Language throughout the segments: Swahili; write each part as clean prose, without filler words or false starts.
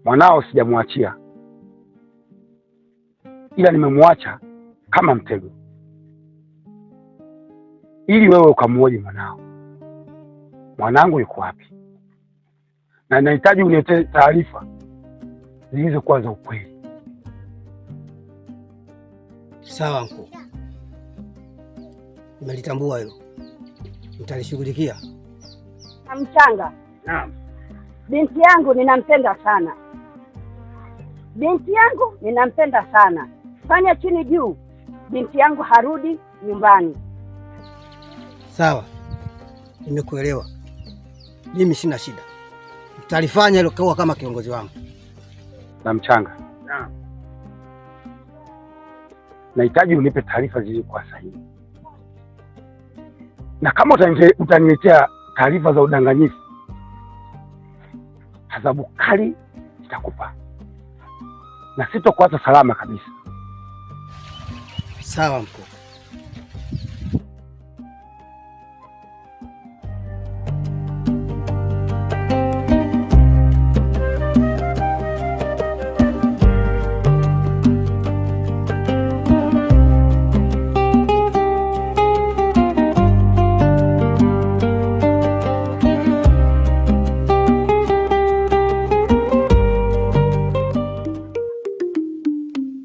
Mwanao sijamwachia, ila nimemwacha kama mtego ili wewe ukamuoje mwanao. Mwanangu yuko wapi? Na nahitaji uniletee taarifa zilizokuwa za ukweli. Sawa mkuu, nimelitambua hilo, nitalishughulikia. Mchanga. Naam. Binti yangu ninampenda sana. Binti yangu ninampenda sana. Fanya chini juu, binti yangu harudi nyumbani. Sawa, nimekuelewa. Mimi sina shida, nitalifanya hilo kwa kama kiongozi wangu. Na Mchanga. Naam. Nahitaji unipe taarifa zilizokuwa sahihi, na kama utaniletea taarifa za udanganyifu, adhabu kali itakupa na sitokuacha salama kabisa. Sawa mkuu.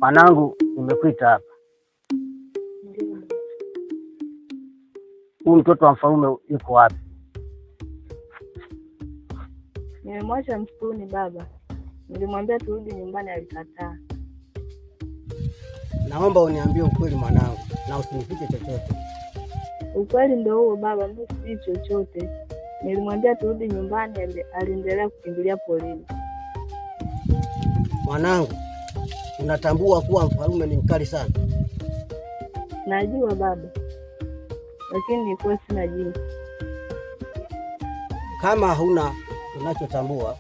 Mwanangu, nimekuita hapa. Huyu mtoto wa mfalme yuko wapi? Nimemwacha msituni baba. Nilimwambia turudi nyumbani, alikataa. Naomba uniambie ukweli mwanangu, na usinifiche chochote. Ukweli ndio huo baba, mimi si chochote. Nilimwambia turudi nyumbani, aliendelea kukimbilia polini. Mwanangu, unatambua kuwa mfalme ni mkali sana? Najua baba, lakini nilikuwa sina jinsi. Kama huna unachotambua,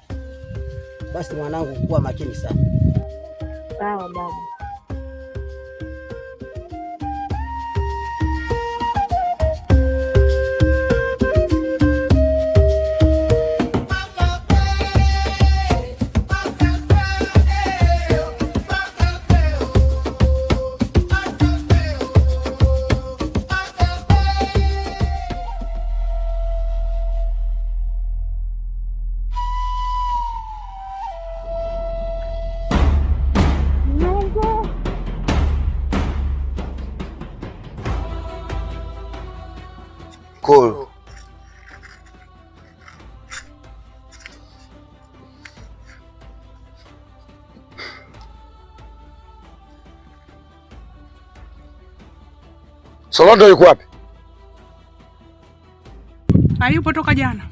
basi mwanangu, kuwa makini sana. Sawa baba. Cool. Solondo yuko wapi? Hayupo toka jana.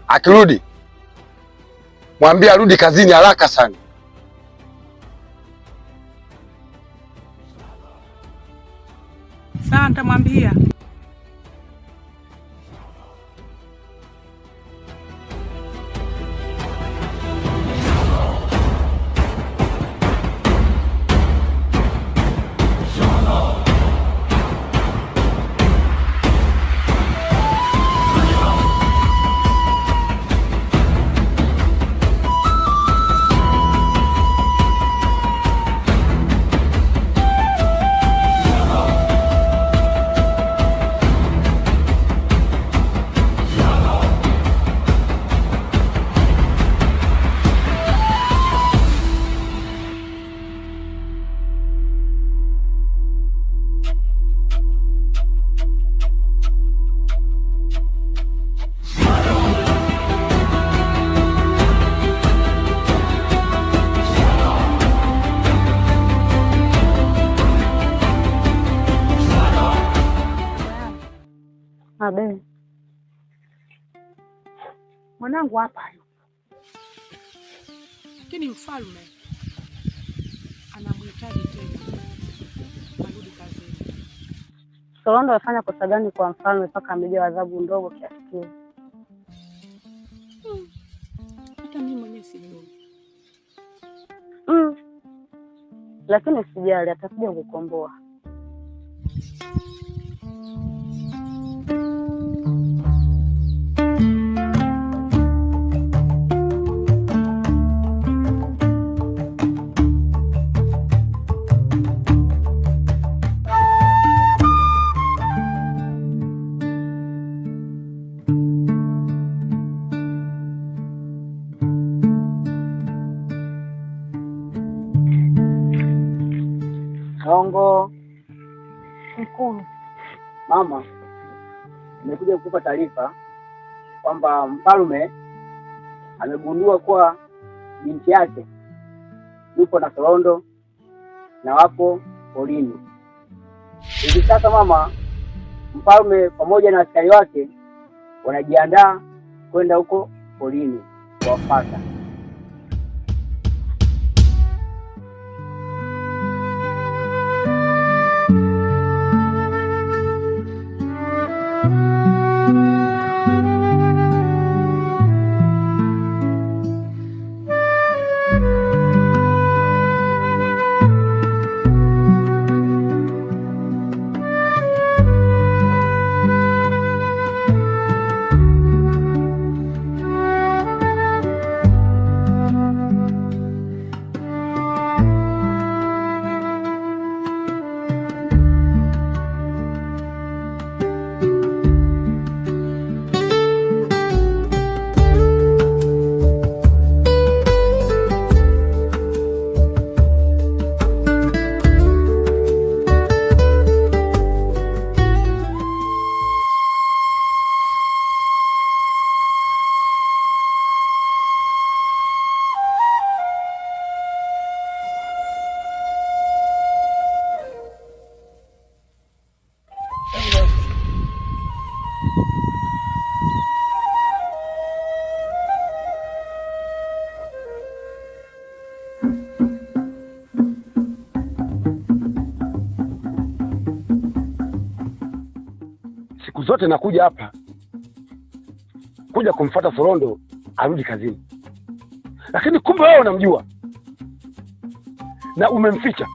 Akirudi mwambie arudi kazini haraka sana. Sawa, nitamwambia. Abe. Mwanangu hapa yupo. Lakini mfalme anamhitaji tena. Arudi kazini. Solondo afanya kosa gani kwa mfalme mpaka amejewa adhabu ndogo kiasi kile? Hata mimi mwenyewe sijui. Lakini usijali, atakuja kukomboa. Nashukuru. Mama, nimekuja kukupa taarifa kwamba mfalme amegundua kuwa binti yake yupo na Sorondo na wapo porini. Hivi sasa mama, mfalme pamoja na askari wake wanajiandaa kwenda huko porini kuwafuata. Siku zote nakuja hapa kuja kumfuata Sorondo arudi kazini, lakini kumbe wewe unamjua na umemficha.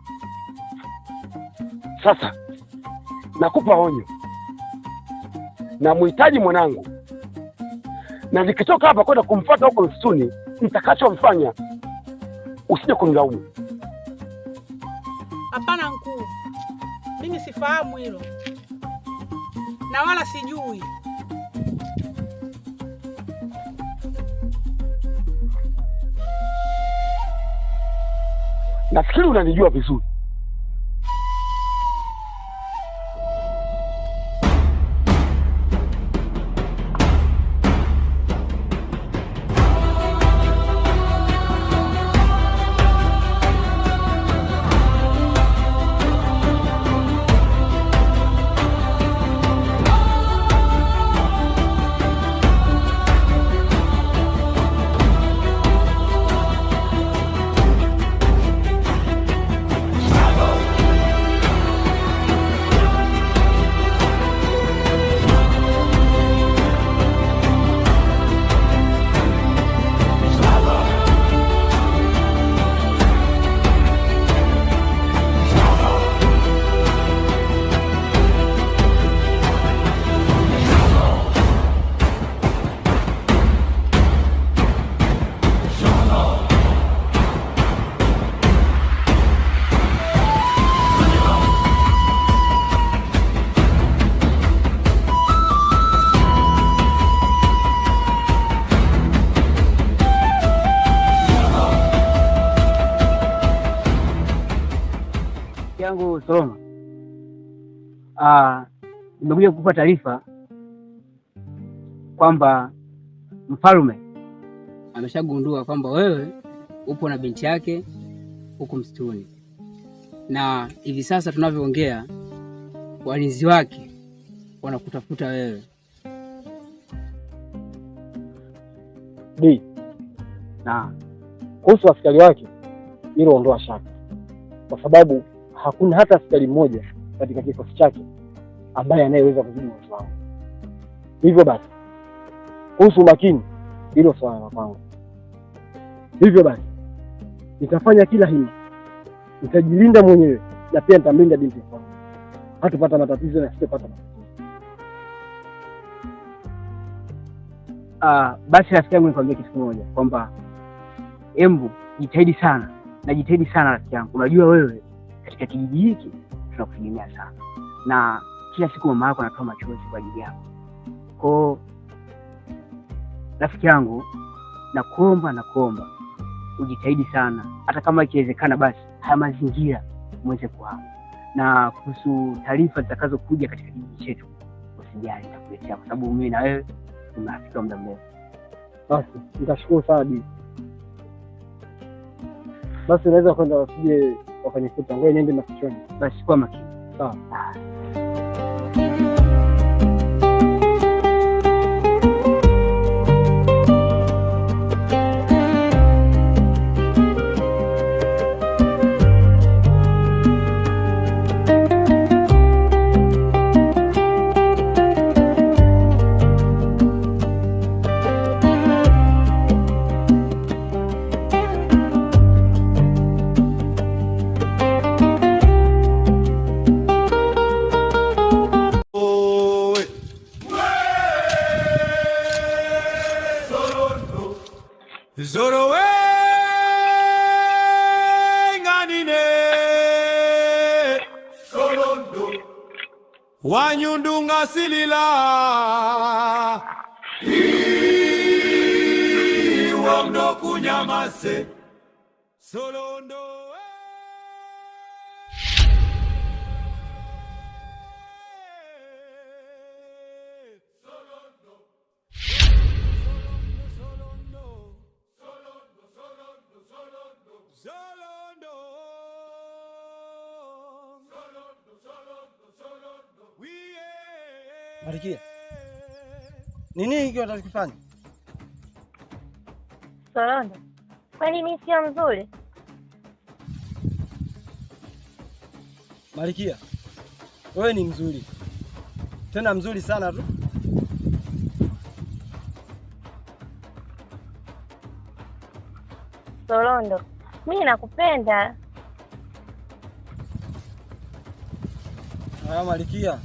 Sasa nakupa onyo, na muhitaji mwanangu, na nikitoka hapa kwenda kumfuata huko msituni, nitakachomfanya usije kunilaumu. Hapana mkuu, mimi sifahamu hilo na wala sijui. Nafikiri unanijua vizuri. yangu Sorondo, nimekuja kukupa taarifa kwamba mfalme ameshagundua kwamba wewe upo na binti yake huko msituni, na hivi sasa tunavyoongea walinzi wake wanakutafuta wewe. Na kuhusu askari wake, hilo ondoa shaka, kwa sababu hakuna hata askari mmoja katika kikosi chake ambaye anayeweza kuzidi uwezo wangu. Hivyo basi, kuhusu makini, hilo swala la kwangu. Hivyo basi, nitafanya kila hima, nitajilinda mwenyewe na pia nitamlinda binti yangu. Hatupata matatizo na sitapata matatizo. Basi rafiki yangu, nikwambia kitu kimoja kwamba embu jitahidi sana na jitahidi sana rafiki yangu. Unajua wewe katika kijiji hiki tunakutegemea sana, na kila siku mama yako anatoa machozi kwa ajili yako. Kwa rafiki yangu, nakuomba ujitahidi sana, hata kama ikiwezekana basi haya mazingira muweze kuhama, na kuhusu taarifa zitakazokuja katika kijiji chetu usijali, nitakuletea kwa sababu mimi na wewe ni marafiki wa muda mrefu. Basi nitashukuru sana Bi. Basi unaweza kwenda, wasije wakanikuta. Ngoja niende mafichoni. Basi kwa makini. Sawa. Zoro we nganine Solondo Wanyundunga silila Wamdo kunyamase Solondo Marikia, nini hiki watakifanya? Solondo, kwani mimi sio mzuri? Marikia, wewe ni mzuri, tena mzuri sana tu. Solondo, mimi nakupenda. Haya Marikia,